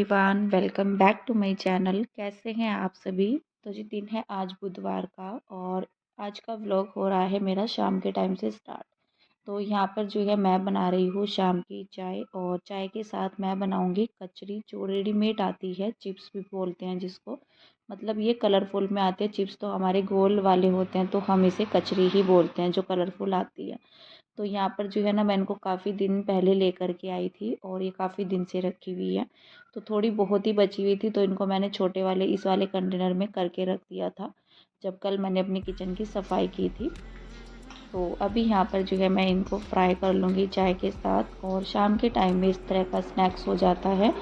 Everyone, welcome back to my channel. कैसे हैं आप सभी। तो जी दिन है आज बुधवार का और आज का व्लॉग हो रहा है मेरा शाम के टाइम से स्टार्ट। तो यहाँ पर जो है मैं बना रही हूँ शाम की चाय और चाय के साथ मैं बनाऊँगी कचरी जो रेडीमेड आती है, चिप्स भी बोलते हैं जिसको। मतलब ये कलरफुल में आते हैं चिप्स, तो हमारे गोल वाले होते हैं तो हम इसे कचरी ही बोलते हैं जो कलरफुल आती है। तो यहाँ पर जो है ना मैं इनको काफ़ी दिन पहले लेकर के आई थी और ये काफ़ी दिन से रखी हुई है। तो थोड़ी बहुत ही बची हुई थी तो इनको मैंने छोटे वाले इस वाले कंटेनर में करके रख दिया था जब कल मैंने अपनी किचन की सफाई की थी। तो अभी यहाँ पर जो है मैं इनको फ्राई कर लूँगी चाय के साथ। और शाम के टाइम में इस तरह का स्नैक्स हो जाता है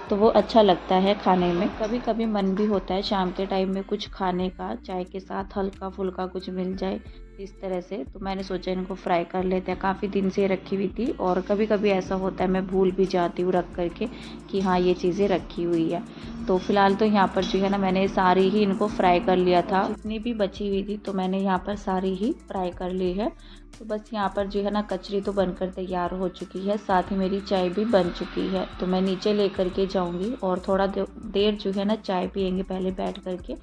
तो वो अच्छा लगता है खाने में। कभी कभी मन भी होता है शाम के टाइम में कुछ खाने का, चाय के साथ हल्का फुल्का कुछ मिल जाए इस तरह से। तो मैंने सोचा इनको फ्राई कर लेते हैं, काफ़ी दिन से रखी हुई थी और कभी कभी ऐसा होता है मैं भूल भी जाती हूँ रख करके कि हाँ ये चीज़ें रखी हुई है। तो फ़िलहाल तो यहाँ पर जो है ना मैंने सारी ही इनको फ्राई कर लिया था, जितनी भी बची हुई थी तो मैंने यहाँ पर सारी ही फ्राई कर ली है। तो बस यहाँ पर जो है ना कचरी तो बनकर तैयार हो चुकी है, साथ ही मेरी चाय भी बन चुकी है। तो मैं नीचे लेकर के जाऊँगी और थोड़ा देर जो है ना चाय पियेंगे पहले बैठ करके।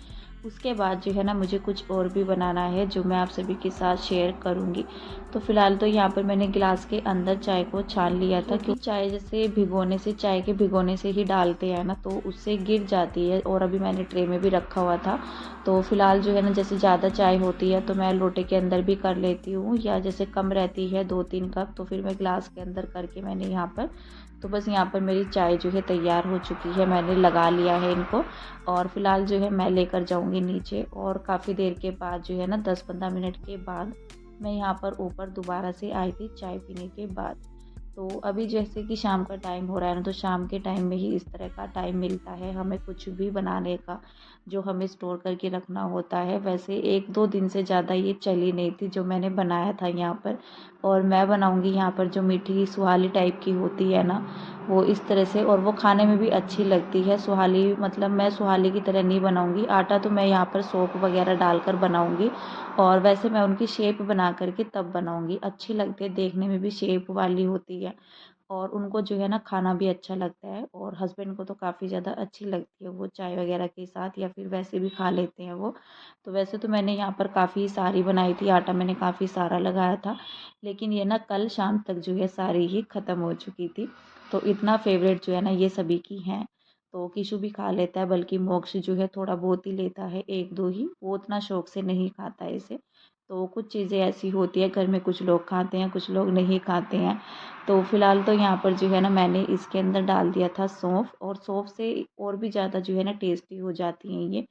उसके बाद जो है ना मुझे कुछ और भी बनाना है जो मैं आप सभी के साथ शेयर करूँगी। तो फ़िलहाल तो यहाँ पर मैंने गिलास के अंदर चाय को छान लिया था, क्योंकि चाय जैसे भिगोने से, चाय के भिगोने से ही डालते हैं ना तो उससे गिर जाती है। और अभी मैंने ट्रे में भी रखा हुआ था। तो फ़िलहाल जो है ना जैसे ज़्यादा चाय होती है तो मैं लोटे के अंदर भी कर लेती हूँ, या जैसे कम रहती है 2-3 कप तो फिर मैं गिलास के अंदर करके मैंने यहाँ पर। तो बस यहाँ पर मेरी चाय जो है तैयार हो चुकी है, मैंने लगा लिया है इनको। और फ़िलहाल जो है मैं लेकर जाऊँगी नीचे और काफ़ी देर के बाद जो है ना 10-15 मिनट के बाद मैं यहाँ पर ऊपर दोबारा से आई थी चाय पीने के बाद। तो अभी जैसे कि शाम का टाइम हो रहा है ना, तो शाम के टाइम में ही इस तरह का टाइम मिलता है हमें कुछ भी बनाने का जो हमें स्टोर करके रखना होता है। वैसे 1-2 दिन से ज़्यादा ये चली नहीं थी जो मैंने बनाया था यहाँ पर। और मैं बनाऊँगी यहाँ पर जो मीठी सुहाली टाइप की होती है ना, वो इस तरह से, और वो खाने में भी अच्छी लगती है। सुहाली मतलब मैं सुहाली की तरह नहीं बनाऊँगी, आटा तो मैं यहाँ पर सौंफ वगैरह डालकर बनाऊँगी। और वैसे मैं उनकी शेप बना करके तब बनाऊँगी, अच्छी लगती है, देखने में भी शेप वाली होती है और उनको जो है ना खाना भी अच्छा लगता है। और हस्बैंड को तो काफ़ी ज़्यादा अच्छी लगती है, वो चाय वगैरह के साथ या फिर वैसे भी खा लेते हैं वो। तो वैसे तो मैंने यहाँ पर काफ़ी सारी बनाई थी, आटा मैंने काफ़ी सारा लगाया था, लेकिन ये ना कल शाम तक जो है सारी ही ख़त्म हो चुकी थी। तो इतना फेवरेट जो है ना ये सभी की हैं। तो किशु भी खा लेता है, बल्कि मोक्ष जो है थोड़ा बहुत ही लेता है, 1-2 ही, वो उतना शौक से नहीं खाता है इसे। तो कुछ चीज़ें ऐसी होती है घर में, कुछ लोग खाते हैं कुछ लोग नहीं खाते हैं। तो फ़िलहाल तो यहाँ पर जो है ना मैंने इसके अंदर डाल दिया था सौंफ, और सौंफ से और भी ज़्यादा जो है ना टेस्टी हो जाती हैं ये।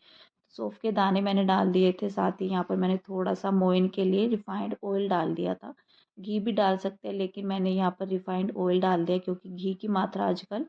सौंफ के दाने मैंने डाल दिए थे, साथ ही यहाँ पर मैंने थोड़ा सा मोइन के लिए रिफाइंड ऑयल डाल दिया था। घी भी डाल सकते हैं लेकिन मैंने यहाँ पर रिफाइंड ऑयल डाल दिया क्योंकि घी की मात्रा आजकल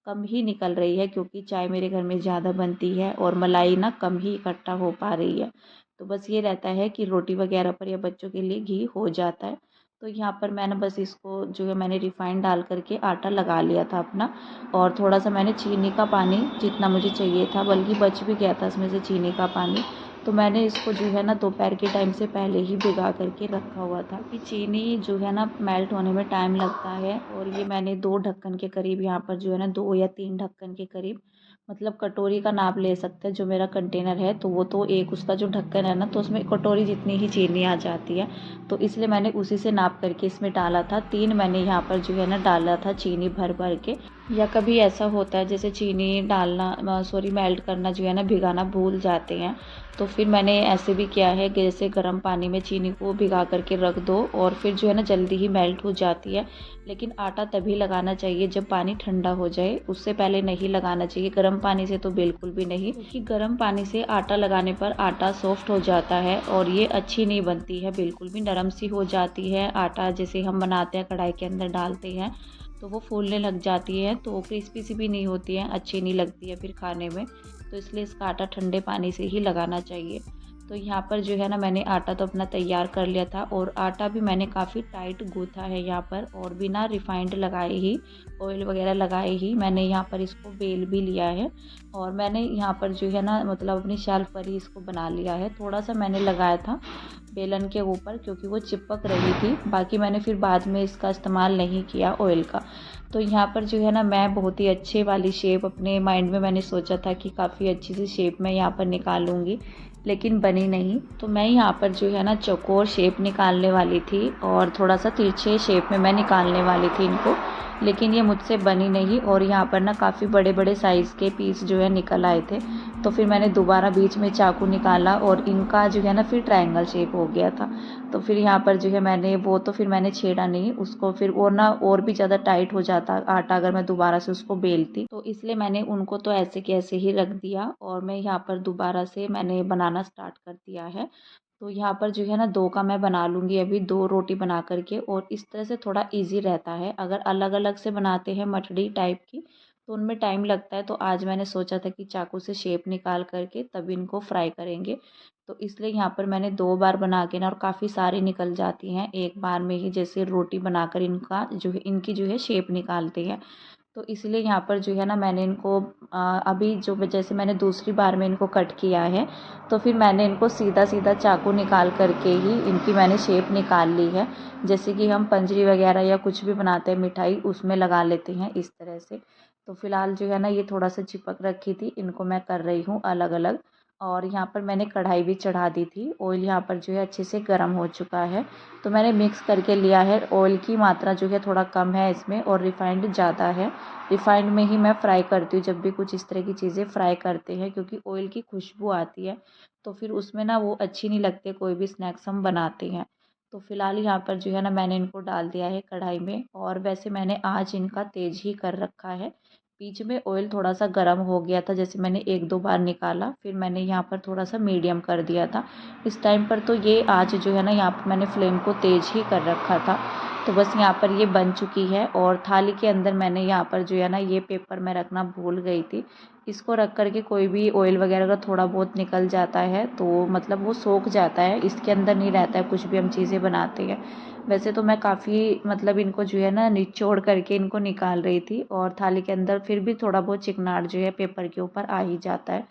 कम ही निकल रही है, क्योंकि चाय मेरे घर में ज़्यादा बनती है और मलाई ना कम ही इकट्ठा हो पा रही है। तो बस ये रहता है कि रोटी वगैरह पर या बच्चों के लिए घी हो जाता है। तो यहाँ पर मैंने बस इसको जो है मैंने रिफाइंड डाल करके आटा लगा लिया था अपना। और थोड़ा सा मैंने चीनी का पानी जितना मुझे चाहिए था, बल्कि बच भी गया था इसमें से चीनी का पानी, तो मैंने इसको जो है ना दोपहर के टाइम से पहले ही भिगा करके रखा हुआ था कि चीनी जो है ना मेल्ट होने में टाइम लगता है। और ये मैंने 2 ढक्कन के करीब यहाँ पर जो है ना 2 या 3 ढक्कन के करीब, मतलब कटोरी का नाप ले सकते हैं जो मेरा कंटेनर है, तो वो तो एक उसका जो ढक्कन है ना तो उसमें कटोरी जितनी ही चीनी आ जाती है। तो इसलिए मैंने उसी से नाप करके इसमें डाला था। 3 मैंने यहाँ पर जो है ना डाला था चीनी भर भर के। या कभी ऐसा होता है जैसे चीनी डालना सॉरी मेल्ट करना जो है ना भिगाना भूल जाते हैं, तो फिर मैंने ऐसे भी किया है कि जैसे गर्म पानी में चीनी को भिगा करके रख दो और फिर जो है ना जल्दी ही मेल्ट हो जाती है। लेकिन आटा तभी लगाना चाहिए जब पानी ठंडा हो जाए, उससे पहले नहीं लगाना चाहिए, गर्म पानी से तो बिल्कुल भी नहीं, क्योंकि गर्म पानी से आटा लगाने पर आटा सॉफ्ट हो जाता है और ये अच्छी नहीं बनती है, बिल्कुल भी नरम सी हो जाती है। आटा जैसे हम बनाते हैं कढ़ाई के अंदर डालते हैं तो वो फूलने लग जाती है, तो क्रिस्पी सी भी नहीं होती है, अच्छी नहीं लगती है फिर खाने में। तो इसलिए इसका आटा ठंडे पानी से ही लगाना चाहिए। तो यहाँ पर जो है ना मैंने आटा तो अपना तैयार कर लिया था और आटा भी मैंने काफ़ी टाइट गूँथा है यहाँ पर, और बिना रिफाइंड लगाए ही, ऑयल वगैरह लगाए ही मैंने यहाँ पर इसको बेल भी लिया है। और मैंने यहाँ पर जो है ना मतलब अपनी शेल्फ पर ही इसको बना लिया है। थोड़ा सा मैंने लगाया था बेलन के ऊपर क्योंकि वो चिपक रही थी, बाकी मैंने फिर बाद में इसका इस्तेमाल नहीं किया ऑयल का। तो यहाँ पर जो है ना मैं बहुत ही अच्छे वाली शेप अपने माइंड में मैंने सोचा था कि काफ़ी अच्छी सी शेप मैं यहाँ पर निकालूंगी, लेकिन बनी नहीं। तो मैं यहाँ पर जो है ना चौकोर शेप निकालने वाली थी और थोड़ा सा तिरछे शेप में मैं निकालने वाली थी इनको, लेकिन ये मुझसे बनी नहीं और यहाँ पर ना काफ़ी बड़े बड़े साइज़ के पीस जो है निकल आए थे। तो फिर मैंने दोबारा बीच में चाकू निकाला और इनका जो है ना फिर ट्रायंगल शेप हो गया था। तो फिर यहाँ पर जो है मैंने वो तो फिर मैंने छेड़ा नहीं उसको, फिर और ना और भी ज़्यादा टाइट हो जाता आटा अगर मैं दोबारा से उसको बेलती, तो इसलिए मैंने उनको तो ऐसे के ऐसे ही रख दिया और मैं यहाँ पर दोबारा से मैंने बनाना स्टार्ट कर दिया है। तो यहाँ पर जो है ना 2 का मैं बना लूँगी अभी, 2 रोटी बना करके, और इस तरह से थोड़ा ईज़ी रहता है। अगर अलग-अलग से बनाते हैं मठड़ी टाइप की तो उनमें टाइम लगता है, तो आज मैंने सोचा था कि चाकू से शेप निकाल करके तब इनको फ्राई करेंगे। तो इसलिए यहाँ पर मैंने 2 बार बना के ना, और काफ़ी सारी निकल जाती हैं एक बार में ही, जैसे रोटी बनाकर इनका जो है इनकी जो है शेप निकालते हैं। तो इसलिए यहाँ पर जो है ना मैंने इनको अभी जो जैसे मैंने दूसरी बार में इनको कट किया है, तो फिर मैंने इनको सीधा सीधा चाकू निकाल करके ही इनकी मैंने शेप निकाल ली है। जैसे कि हम पंजरी वगैरह या कुछ भी बनाते हैं मिठाई, उसमें लगा लेते हैं इस तरह से। तो फिलहाल जो है ना ये थोड़ा सा चिपक रखी थी, इनको मैं कर रही हूँ अलग अलग। और यहाँ पर मैंने कढ़ाई भी चढ़ा दी थी, ऑयल यहाँ पर जो है अच्छे से गर्म हो चुका है। तो मैंने मिक्स करके लिया है, ऑयल की मात्रा जो है थोड़ा कम है इसमें और रिफाइंड ज़्यादा है। रिफाइंड में ही मैं फ्राई करती हूँ जब भी कुछ इस तरह की चीज़ें फ्राई करते हैं, क्योंकि ऑयल की खुशबू आती है तो फिर उसमें ना वो अच्छी नहीं लगती कोई भी स्नैक्स हम बनाते हैं। तो फिलहाल यहाँ पर जो है ना मैंने इनको डाल दिया है कढ़ाई में, और वैसे मैंने आँच इनका तेज़ ही कर रखा है। बीच में ऑयल थोड़ा सा गर्म हो गया था, जैसे मैंने 1-2 बार निकाला, फिर मैंने यहाँ पर थोड़ा सा मीडियम कर दिया था। इस टाइम पर तो ये आँच जो है ना यहाँ पर मैंने फ्लेम को तेज़ ही कर रखा था। तो बस यहाँ पर ये बन चुकी है, और थाली के अंदर मैंने यहाँ पर जो है ना ये पेपर मैं रखना भूल गई थी। इसको रख कर के कोई भी ऑयल वगैरह अगर थोड़ा बहुत निकल जाता है तो मतलब वो सोख जाता है, इसके अंदर नहीं रहता है कुछ भी हम चीज़ें बनाते हैं। वैसे तो मैं काफ़ी मतलब इनको जो है ना निचोड़ करके इनको निकाल रही थी, और थाली के अंदर फिर भी थोड़ा बहुत चिकनाट जो है पेपर के ऊपर आ ही जाता है।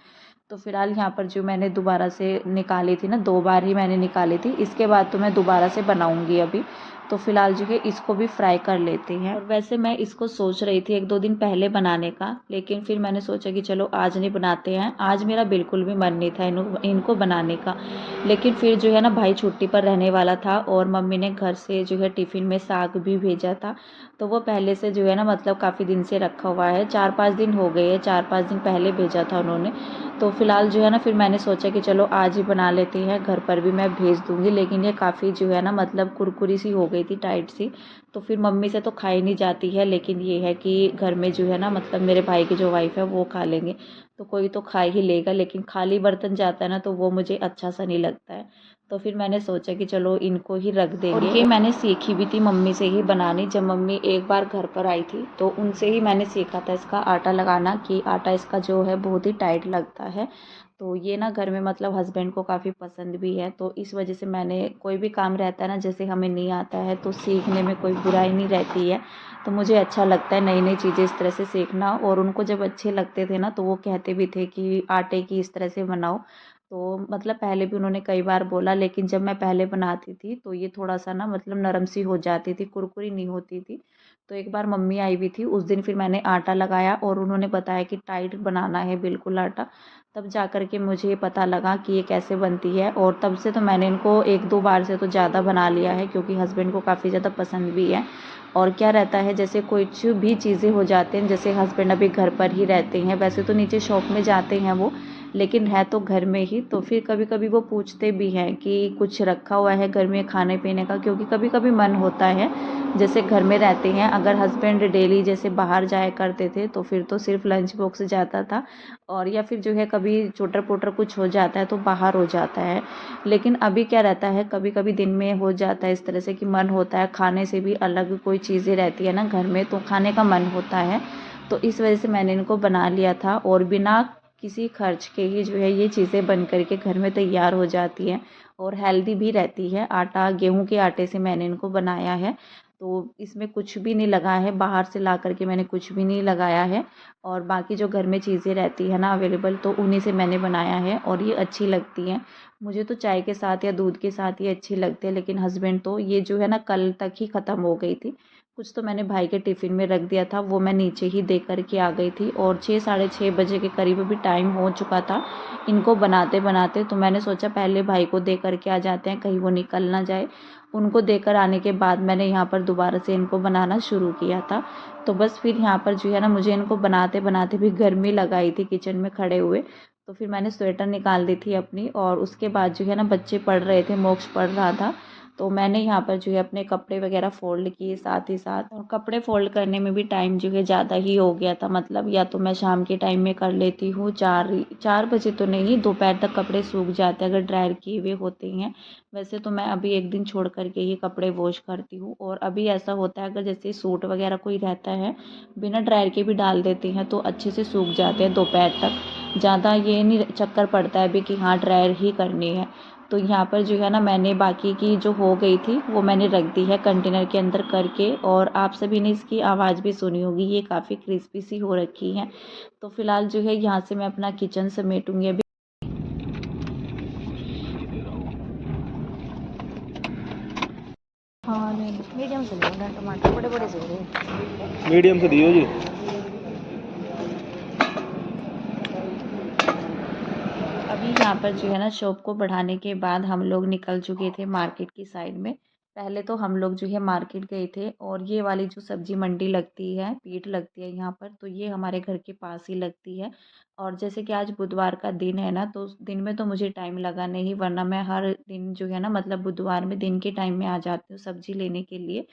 तो फिलहाल यहाँ पर जो मैंने दोबारा से निकाली थी ना, 2 बार ही मैंने निकाली थी, इसके बाद तो मैं दोबारा से बनाऊँगी अभी। तो फिलहाल जो है इसको भी फ्राई कर लेते हैं। और वैसे मैं इसको सोच रही थी 1-2 दिन पहले बनाने का, लेकिन फिर मैंने सोचा कि चलो आज नहीं बनाते हैं। आज मेरा बिल्कुल भी मन नहीं था इनको बनाने का। लेकिन फिर जो है ना भाई छुट्टी पर रहने वाला था, और मम्मी ने घर से जो है टिफ़िन में साग भी भेजा था। तो वो पहले से जो है ना मतलब काफ़ी दिन से रखा हुआ है, 4-5 दिन हो गए हैं, 4-5 दिन पहले भेजा था उन्होंने। तो फिलहाल जो है ना फिर मैंने सोचा कि चलो आज ही बना लेते हैं, घर पर भी मैं भेज दूँगी। लेकिन ये काफ़ी जो है ना मतलब कुरकुरी सी हो गई थी, टाइट सी। तो फिर मम्मी से तो खाई नहीं जाती है, लेकिन ये है कि घर में जो है ना मतलब मेरे भाई की जो वाइफ़ है वो खा लेंगे, तो कोई तो खा ही लेगा। लेकिन खाली बर्तन जाता है ना तो वो मुझे अच्छा सा नहीं लगता है। तो फिर मैंने सोचा कि चलो इनको ही रख देंगे। और ये मैंने सीखी भी थी मम्मी से ही बनानी। जब मम्मी एक बार घर पर आई थी तो उनसे ही मैंने सीखा था इसका आटा लगाना, कि आटा इसका जो है बहुत ही टाइट लगता है। तो ये ना घर में मतलब हस्बैंड को काफ़ी पसंद भी है, तो इस वजह से मैंने कोई भी काम रहता है ना, जैसे हमें नहीं आता है तो सीखने में कोई बुराई नहीं रहती है। तो मुझे अच्छा लगता है नई नई चीज़ें इस तरह से सीखना, और उनको जब अच्छे लगते थे ना तो वो कहते भी थे कि आटे की इस तरह से बनाओ। तो मतलब पहले भी उन्होंने कई बार बोला, लेकिन जब मैं पहले बनाती थी तो ये थोड़ा सा ना मतलब नरम सी हो जाती थी, कुरकुरी नहीं होती थी। तो एक बार मम्मी आई हुई थी, उस दिन फिर मैंने आटा लगाया और उन्होंने बताया कि टाइट बनाना है बिल्कुल आटा। तब जा कर के मुझे पता लगा कि ये कैसे बनती है, और तब से तो मैंने इनको 1-2 बार से तो ज़्यादा बना लिया है, क्योंकि हस्बैंड को काफ़ी ज़्यादा पसंद भी है। और क्या रहता है, जैसे कुछ भी चीज़ें हो जाते हैं, जैसे हस्बैंड अभी घर पर ही रहते हैं, वैसे तो नीचे शॉप में जाते हैं वो, लेकिन है तो घर में ही। तो फिर कभी कभी वो पूछते भी हैं कि कुछ रखा हुआ है घर में खाने पीने का, क्योंकि कभी कभी मन होता है। जैसे घर में रहते हैं, अगर हस्बैंड डेली जैसे बाहर जाया करते थे तो फिर तो सिर्फ लंच बॉक्स जाता था, और या फिर जो है कभी चोटर पोटर कुछ हो जाता है तो बाहर हो जाता है। लेकिन अभी क्या रहता है, कभी कभी दिन में हो जाता है इस तरह से कि मन होता है खाने से भी अलग कोई चीज़ें रहती है ना घर में, तो खाने का मन होता है। तो इस वजह से मैंने इनको बना लिया था, और बिना किसी खर्च के ही जो है ये चीज़ें बन करके घर में तैयार हो जाती हैं, और हेल्दी भी रहती है। आटा गेहूं के आटे से मैंने इनको बनाया है, तो इसमें कुछ भी नहीं लगा है, बाहर से ला करके मैंने कुछ भी नहीं लगाया है। और बाकी जो घर में चीज़ें रहती है ना अवेलेबल, तो उन्हीं से मैंने बनाया है, और ये अच्छी लगती हैं। मुझे तो चाय के साथ या दूध के साथ ही अच्छी लगती है, लेकिन हस्बैंड तो ये जो है ना कल तक ही ख़त्म हो गई थी। कुछ तो मैंने भाई के टिफ़िन में रख दिया था, वो मैं नीचे ही दे कर के आ गई थी। और 6 साढ़े 6 बजे के करीब अभी टाइम हो चुका था इनको बनाते-बनाते। तो मैंने सोचा पहले भाई को दे कर के आ जाते हैं, कहीं वो निकल ना जाए। उनको देकर आने के बाद मैंने यहाँ पर दोबारा से इनको बनाना शुरू किया था। तो बस फिर यहाँ पर जो है ना, मुझे इनको बनाते-बनाते भी गर्मी लग आई थी किचन में खड़े हुए। तो फिर मैंने स्वेटर निकाल दी थी अपनी, और उसके बाद जो है ना, बच्चे पढ़ रहे थे, मोक्ष पढ़ रहा था। तो मैंने यहाँ पर जो है अपने कपड़े वगैरह फ़ोल्ड किए साथ ही साथ। और कपड़े फ़ोल्ड करने में भी टाइम जो है ज़्यादा ही हो गया था। मतलब या तो मैं शाम के टाइम में कर लेती हूँ, 4 बजे तो नहीं, दोपहर तक कपड़े सूख जाते हैं अगर ड्रायर किए हुए होते हैं। वैसे तो मैं अभी एक दिन छोड़ कर के ही कपड़े वॉश करती हूँ। और अभी ऐसा होता है, अगर जैसे सूट वगैरह कोई रहता है, बिना ड्रायर के भी डाल देते हैं तो अच्छे से सूख जाते हैं दोपहर तक। ज़्यादा ये नहीं चक्कर पड़ता है अभी कि हाँ ड्रायर ही करनी है। तो यहाँ पर जो है ना, मैंने बाकी की जो हो गई थी वो मैंने रख दी है कंटेनर के अंदर करके। और आप सभी ने इसकी आवाज़ भी सुनी होगी, ये काफ़ी क्रिस्पी सी हो रखी है। तो फिलहाल जो है यहाँ से मैं अपना किचन समेटूंगी अभी। हाँ मीडियम से लो, टमाटर बड़े बड़े से मीडियम से दियो जी। अभी यहाँ पर जो है ना, शॉप को बढ़ाने के बाद हम लोग निकल चुके थे मार्केट की साइड में। पहले तो हम लोग जो है मार्केट गए थे, और ये वाली जो सब्जी मंडी लगती है, पीठ लगती है यहाँ पर, तो ये हमारे घर के पास ही लगती है। और जैसे कि आज बुधवार का दिन है ना, तो उस दिन में तो मुझे टाइम लगा नहीं, वरना मैं हर दिन जो है ना, मतलब बुधवार में दिन के टाइम में आ जाती हूँ सब्जी लेने के लिए।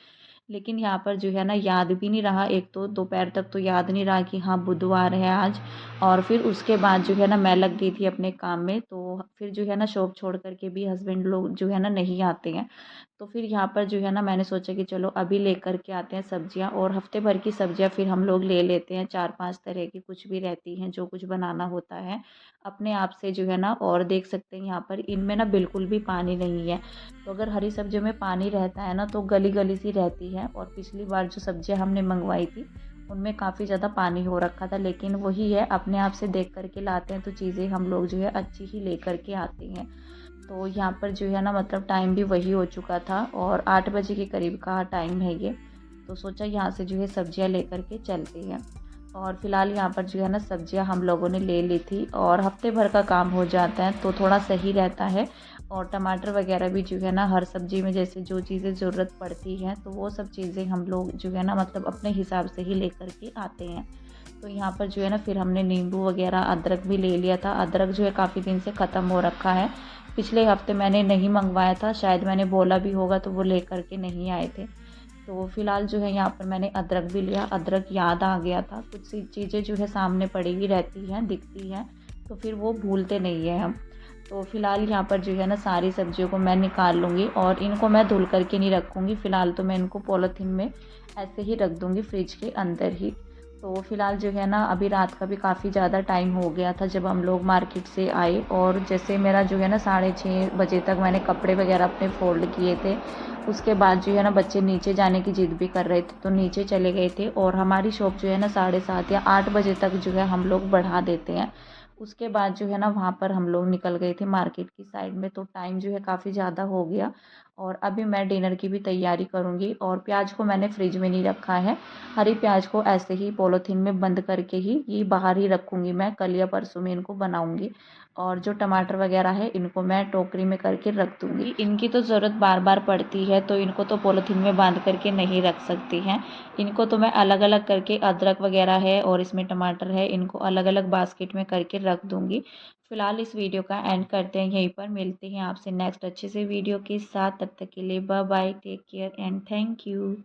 लेकिन यहाँ पर जो है ना, याद भी नहीं रहा, एक तो दोपहर तक तो याद नहीं रहा कि हाँ बुधवार है आज। और फिर उसके बाद जो है ना, मैं लग गई थी अपने काम में। तो फिर जो है ना, शॉप छोड़ कर के भी हस्बैंड लोग जो है ना नहीं आते हैं। तो फिर यहाँ पर जो है ना, मैंने सोचा कि चलो अभी लेकर के आते हैं सब्जियाँ, और हफ्ते भर की सब्जियाँ फिर हम लोग ले लेते हैं। 4-5 तरह की कुछ भी रहती हैं, जो कुछ बनाना होता है अपने आप से जो है ना। और देख सकते हैं यहाँ पर इनमें ना बिल्कुल भी पानी नहीं है। तो अगर हरी सब्जियों में पानी रहता है ना, तो गली गली सी रहती है। और पिछली बार जो सब्जियाँ हमने मंगवाई थी उनमें काफ़ी ज़्यादा पानी हो रखा था। लेकिन वही है, अपने आप से देख कर के लाते हैं तो चीज़ें हम लोग जो है अच्छी ही ले कर के आते हैं। तो यहाँ पर जो है ना, मतलब टाइम भी वही हो चुका था, और 8 बजे के करीब का टाइम है ये। तो सोचा यहाँ से जो है सब्जियाँ लेकर के चलते हैं। और फिलहाल यहाँ पर जो है ना, सब्जियाँ हम लोगों ने ले ली थी, और हफ्ते भर का काम हो जाता है तो थोड़ा सही रहता है। और टमाटर वगैरह भी जो है ना, हर सब्जी में जैसे जो चीज़ें ज़रूरत पड़ती हैं, तो वो सब चीज़ें हम लोग जो है ना, मतलब अपने हिसाब से ही लेकर के आते हैं। तो यहाँ पर जो है ना, फिर हमने नींबू वगैरह, अदरक भी ले लिया था। अदरक जो है काफ़ी दिन से ख़त्म हो रखा है, पिछले हफ्ते मैंने नहीं मंगवाया था, शायद मैंने बोला भी होगा तो वो लेकर के नहीं आए थे। तो फिलहाल जो है यहाँ पर मैंने अदरक भी लिया। अदरक याद आ गया था, कुछ सी चीज़ें जो है सामने पड़ी हुई रहती हैं, दिखती हैं, तो फिर वो भूलते नहीं हैं हम। तो फिलहाल यहाँ पर जो है ना, सारी सब्जियों को मैं निकाल लूँगी, और इनको मैं धुल करके नहीं रखूँगी। फ़िलहाल तो मैं इनको पॉलीथीन में ऐसे ही रख दूँगी फ्रिज के अंदर ही। तो फिलहाल जो है ना, अभी रात का भी काफ़ी ज़्यादा टाइम हो गया था जब हम लोग मार्केट से आए। और जैसे मेरा जो है ना, 6:30 बजे तक मैंने कपड़े वगैरह अपने फ़ोल्ड किए थे। उसके बाद जो है ना, बच्चे नीचे जाने की ज़िद भी कर रहे थे तो नीचे चले गए थे। और हमारी शॉप जो है ना, 7:30 या 8 बजे तक जो है हम लोग बढ़ा देते हैं। उसके बाद जो है ना, वहाँ पर हम लोग निकल गए थे मार्केट की साइड में। तो टाइम जो है काफ़ी ज़्यादा हो गया, और अभी मैं डिनर की भी तैयारी करूँगी। और प्याज को मैंने फ्रिज में नहीं रखा है, हरी प्याज को ऐसे ही पॉलीथीन में बंद करके ही ये बाहर ही रखूँगी, मैं कल या परसों में इनको बनाऊँगी। और जो टमाटर वगैरह है इनको मैं टोकरी में करके रख दूँगी। इनकी तो ज़रूरत बार बार पड़ती है, तो इनको तो पॉलीथीन में बांध करके नहीं रख सकती हैं। इनको तो मैं अलग अलग करके, अदरक वगैरह है और इसमें टमाटर है, इनको अलग अलग बास्केट में करके रख दूँगी। फिलहाल इस वीडियो का एंड करते हैं यहीं पर, मिलते हैं आपसे नेक्स्ट अच्छे से वीडियो के साथ। तब तक के लिए bye bye, take care and thank you.